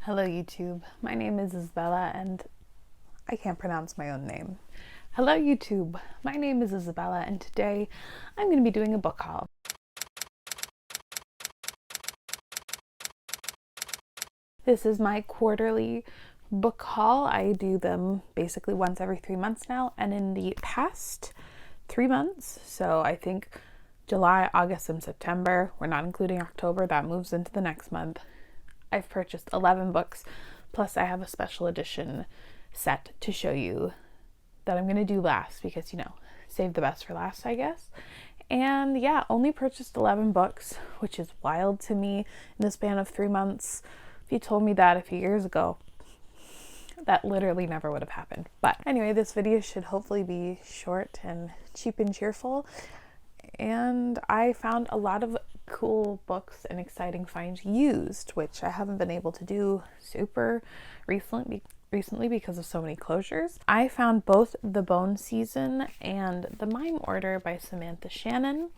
Hello YouTube, my name is Isabella and I can't pronounce my own name. Hello YouTube, my name is Isabella and today I'm going to be doing a book haul. This is my quarterly book haul. I do them basically once every 3 months now, and in the past 3 months, so I think July, August, and September, we're not including October, that moves into the next month, I've purchased 11 books, plus I have a special edition set to show you that I'm going to do last because, you know, save the best for last, I guess. And yeah, only purchased 11 books, which is wild to me in the span of 3 months. If you told me that a few years ago, that literally never would have happened. But anyway, this video should hopefully be short and cheap and cheerful. And I found a lot of cool books and exciting finds used, which I haven't been able to do super recently because of so many closures. I found both The Bone Season and The Mime Order by Samantha Shannon.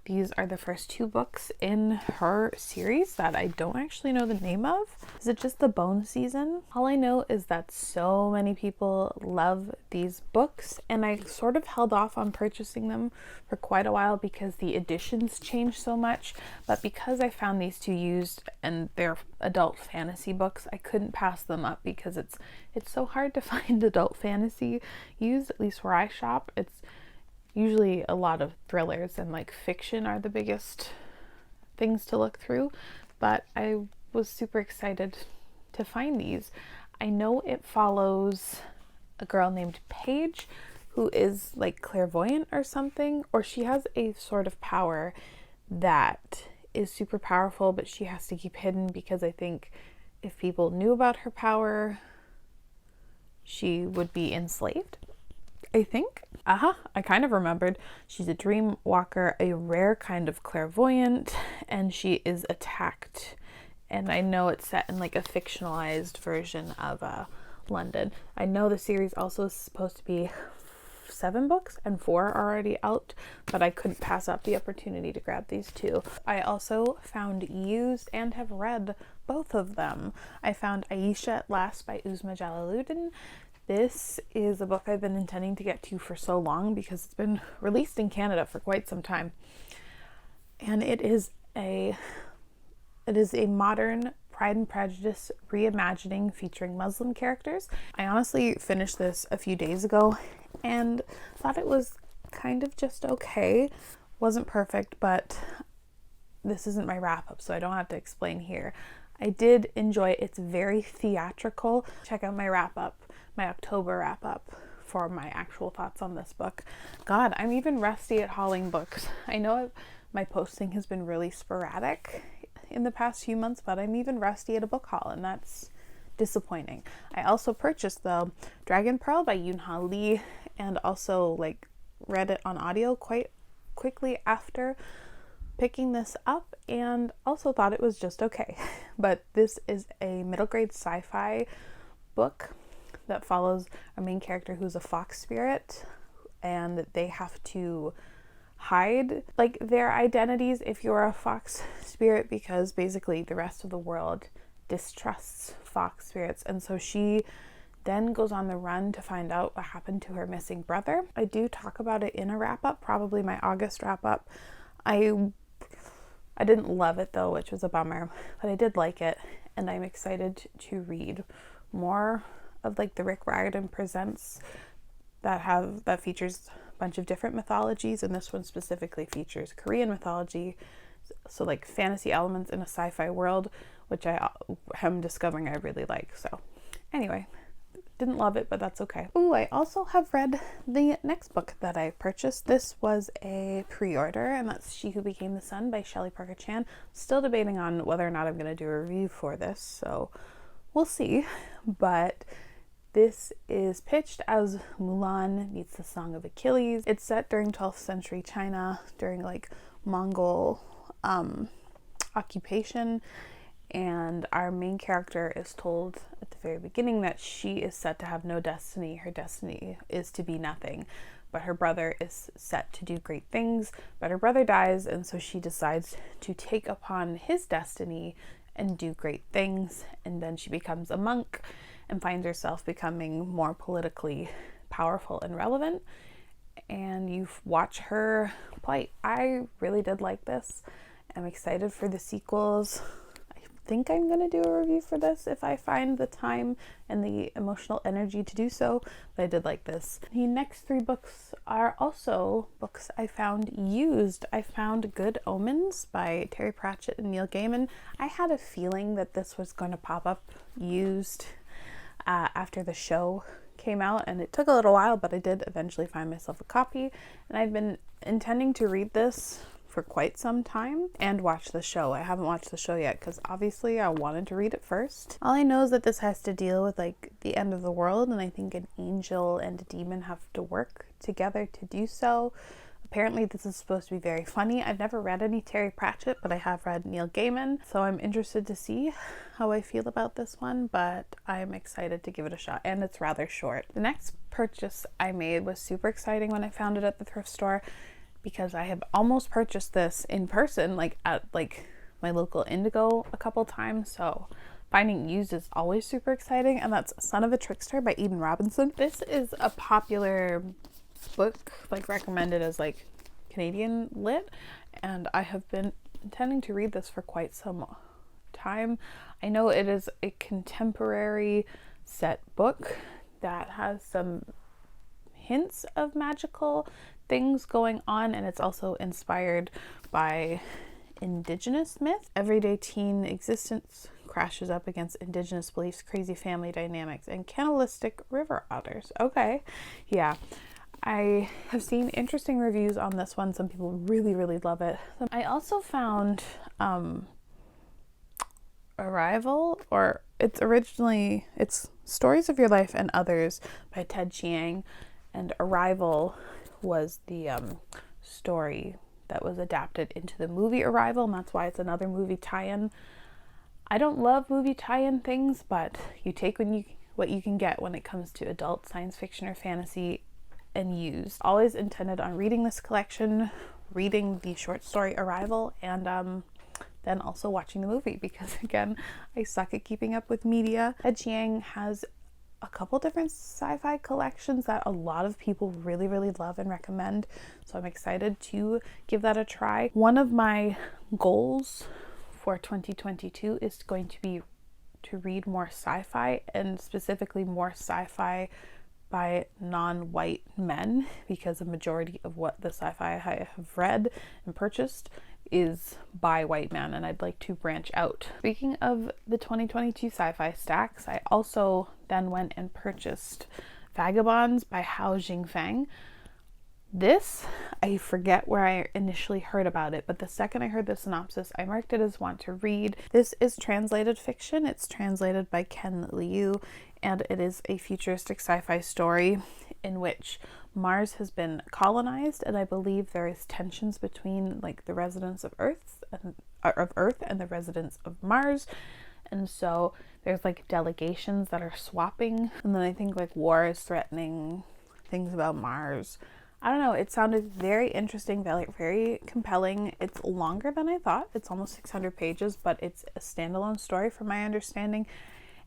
These are the first 2 books in her series that I don't actually know the name of. Is it just The Bone Season? All I know is that so many people love these books, and I sort of held off on purchasing them for quite a while because the editions changed so much. But because I found these 2 used and they're adult fantasy books, I couldn't pass them up because it's so hard to find adult fantasy used, at least where I shop. It's usually a lot of thrillers and like fiction are the biggest things to look through, but I was super excited to find these. I know it follows a girl named Paige who is like clairvoyant or something, or she has a sort of power that is super powerful, but she has to keep hidden because I think if people knew about her power, she would be enslaved. I think. I kind of remembered. She's a dream walker, a rare kind of clairvoyant, and she is attacked. And I know it's set in like a fictionalized version of London. I know the series also is supposed to be 7 books and 4 are already out, but I couldn't pass up the opportunity to grab these 2. I also found used and have read both of them. I found Aisha Last by Uzma Jalaluddin. This is a book I've been intending to get to for so long because it's been released in Canada for quite some time. And it is a modern Pride and Prejudice reimagining featuring Muslim characters. I honestly finished this a few days ago and thought it was kind of just okay. Wasn't perfect, but this isn't my wrap-up, so I don't have to explain here. I did enjoy it. It's very theatrical. Check out my wrap-up, my October wrap-up for my actual thoughts on this book. God, I'm even rusty at hauling books. I know my posting has been really sporadic in the past few months, but I'm even rusty at a book haul, and that's disappointing. I also purchased the Dragon Pearl by Yoon-Ha Lee and also like read it on audio quite quickly after picking this up, and also thought it was just okay. But this is a middle grade sci-fi book that follows a main character who's a fox spirit, and they have to hide like their identities if you're a fox spirit, because basically the rest of the world distrusts fox spirits, and so she then goes on the run to find out what happened to her missing brother. I do talk about it in a wrap-up, probably my August wrap-up. I didn't love it though, which was a bummer, but I did like it, and I'm excited to read more of like the Rick Riordan Presents that features a bunch of different mythologies, and this one specifically features Korean mythology, so like fantasy elements in a sci-fi world, which I am discovering I really like. So anyway, didn't love it, but that's okay. Ooh, I also have read the next book that I purchased. This was a pre-order, and that's She Who Became the Sun by Shelley Parker Chan. Still debating on whether or not I'm going to do a review for this, so we'll see. But this is pitched as Mulan meets the Song of Achilles. It's set during 12th century China, during like Mongol occupation, and our main character is told at the very beginning that she is set to have no destiny. Her destiny is to be nothing, but her brother is set to do great things. But her brother dies, and so she decides to take upon his destiny and do great things, and then she becomes a monk and finds herself becoming more politically powerful and relevant, and you watch her plight. I really did like this. I'm excited for the sequels. I think I'm going to do a review for this if I find the time and the emotional energy to do so, but I did like this. The next 3 books are also books I found used. I found Good Omens by Terry Pratchett and Neil Gaiman. I had a feeling that this was going to pop up used after the show came out, and it took a little while, but I did eventually find myself a copy, and I've been intending to read this for quite some time and watch the show. I haven't watched the show yet because obviously I wanted to read it first. All I know is that this has to deal with like the end of the world, and I think an angel and a demon have to work together to do so. Apparently this is supposed to be very funny. I've never read any Terry Pratchett, but I have read Neil Gaiman, so I'm interested to see how I feel about this one, but I'm excited to give it a shot, and it's rather short. The next purchase I made was super exciting when I found it at the thrift store, because I have almost purchased this in person, like at like my local Indigo a couple times, so finding used is always super exciting, and that's Son of a Trickster by Eden Robinson. This is a popular book, like recommended as like Canadian lit, and I have been intending to read this for quite some time. I know it is a contemporary set book that has some hints of magical things going on, and it's also inspired by Indigenous myth. Everyday teen existence crashes up against Indigenous beliefs, crazy family dynamics, and cannibalistic river otters. Okay, yeah. I have seen interesting reviews on this one. Some people really, really love it. I also found Arrival, or it's Stories of Your Life and Others by Ted Chiang, and Arrival was the story that was adapted into the movie Arrival, and that's why it's another movie tie-in. I don't love movie tie-in things, but you take what you can get when it comes to adult science fiction or fantasy and used. Always intended on reading this collection, reading the short story Arrival, and then also watching the movie, because again, I suck at keeping up with media. Ted Chiang has a couple different sci-fi collections that a lot of people really, really love and recommend, so I'm excited to give that a try. One of my goals for 2022 is going to be to read more sci-fi, and specifically more sci-fi by non-white men, because the majority of what the sci-fi I have read and purchased is by white men, and I'd like to branch out. Speaking of the 2022 sci-fi stacks, I also then went and purchased Vagabonds by Hao Jingfang. This, I forget where I initially heard about it, but the second I heard the synopsis, I marked it as want to read. This is translated fiction. It's translated by Ken Liu, and it is a futuristic sci-fi story in which Mars has been colonized, and I believe there is tensions between like the residents of Earth and the residents of Mars, and so there's like delegations that are swapping, and then I think like war is threatening things about Mars. I don't know, it sounded very interesting, very compelling. It's longer than I thought. It's almost 600 pages, but it's a standalone story from my understanding,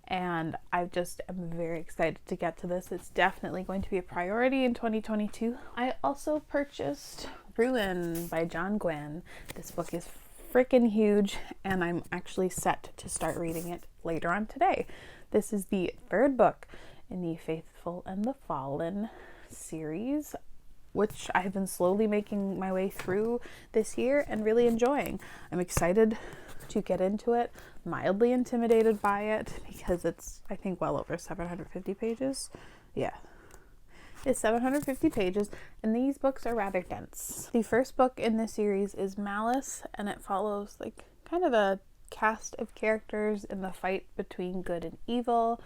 and I just am very excited to get to this. It's definitely going to be a priority in 2022. I also purchased Ruin by John Gwynne. This book is freaking huge, and I'm actually set to start reading it later on today. This is the 3rd book in the Faithful and the Fallen series, which I have been slowly making my way through this year and really enjoying. I'm excited to get into it, mildly intimidated by it because it's, I think, well over 750 pages. Yeah, it's 750 pages, and these books are rather dense. The first book in this series is Malice, and it follows like kind of a cast of characters in the fight between good and evil.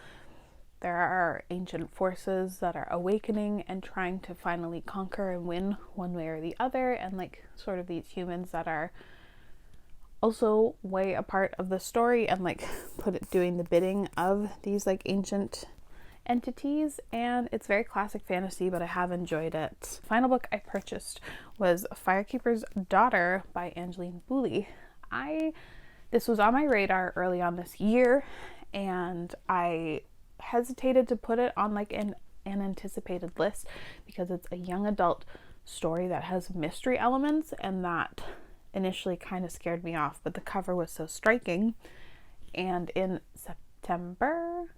There are ancient forces that are awakening and trying to finally conquer and win one way or the other, and like sort of these humans that are also way a part of the story and like doing the bidding of these like ancient entities, and it's very classic fantasy, but I have enjoyed it. Final book I purchased was Firekeepers Daughter by Angeline Booley. I This was on my radar early on this year, and I hesitated to put it on like an anticipated list because it's a young adult story that has mystery elements, and that initially kind of scared me off, but the cover was so striking. And in September,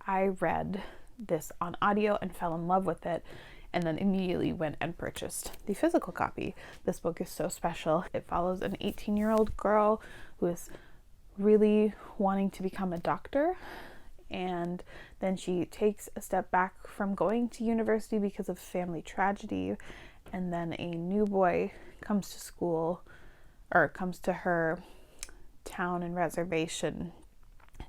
I read this on audio and fell in love with it, and then immediately went and purchased the physical copy. This book is so special. It follows an 18-year-old girl who is really wanting to become a doctor, and then she takes a step back from going to university because of family tragedy, and then a new boy comes to her town and reservation.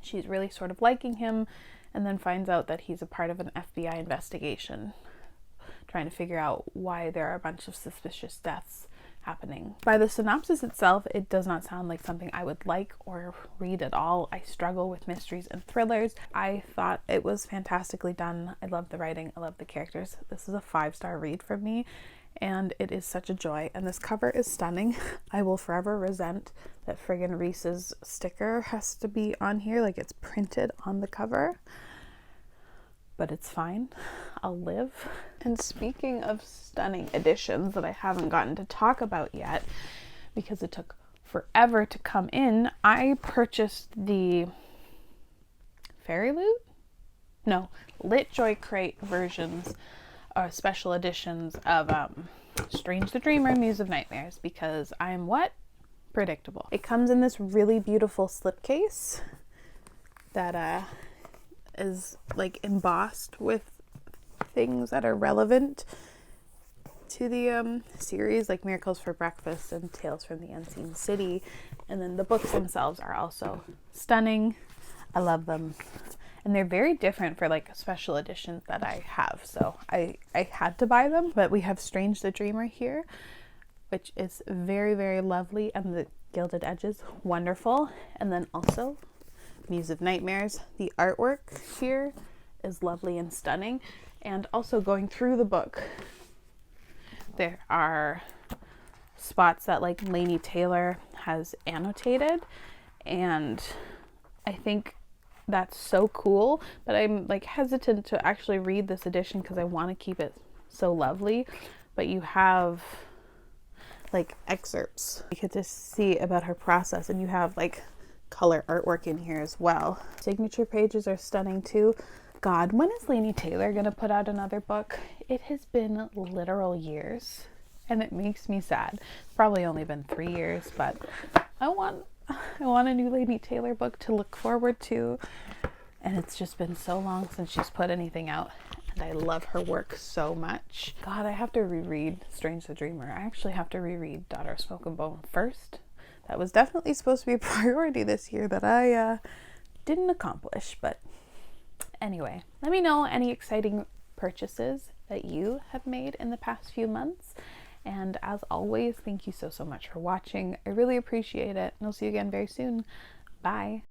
She's really sort of liking him, and then finds out that he's a part of an FBI investigation, trying to figure out why there are a bunch of suspicious deaths happening. By the synopsis itself, it does not sound like something I would like or read at all. I struggle with mysteries and thrillers. I thought it was fantastically done. I love the writing. I love the characters. This is a 5-star read from me, and it is such a joy. And this cover is stunning. I will forever resent that friggin' Reese's sticker has to be on here, like it's printed on the cover. But it's fine. I'll live. And speaking of stunning editions that I haven't gotten to talk about yet because it took forever to come in, I purchased the Lit Joy Crate versions, special editions of Strange the Dreamer, Muse of Nightmares, because I'm predictable. It comes in this really beautiful slipcase that is like embossed with things that are relevant to the series, like Miracles for Breakfast and Tales from the Unseen City. And then the books themselves are also stunning. I love them, and they're very different for like special editions that I have, so I had to buy them. But we have Strange the Dreamer here, which is very, very lovely, and the gilded edges wonderful. And then also Muse of Nightmares. The artwork here is lovely and stunning. And also going through the book, there are spots that like Laini Taylor has annotated, and I think that's so cool, but I'm like hesitant to actually read this edition because I want to keep it so lovely. But you have like excerpts you get to see about her process, and you have like color artwork in here as well. Signature pages are stunning too. God, when is Laini Taylor gonna put out another book? It has been literal years, and it makes me sad. It's probably only been 3 years, but I want a new Laini Taylor book to look forward to, and it's just been so long since she's put anything out, and I love her work so much. God, I have to reread Strange the Dreamer. I actually have to reread Daughter of Smoke and Bone first. That was definitely supposed to be a priority this year that I didn't accomplish, but anyway, let me know any exciting purchases that you have made in the past few months. And as always, thank you so much for watching. I really appreciate it, and I'll see you again very soon. Bye.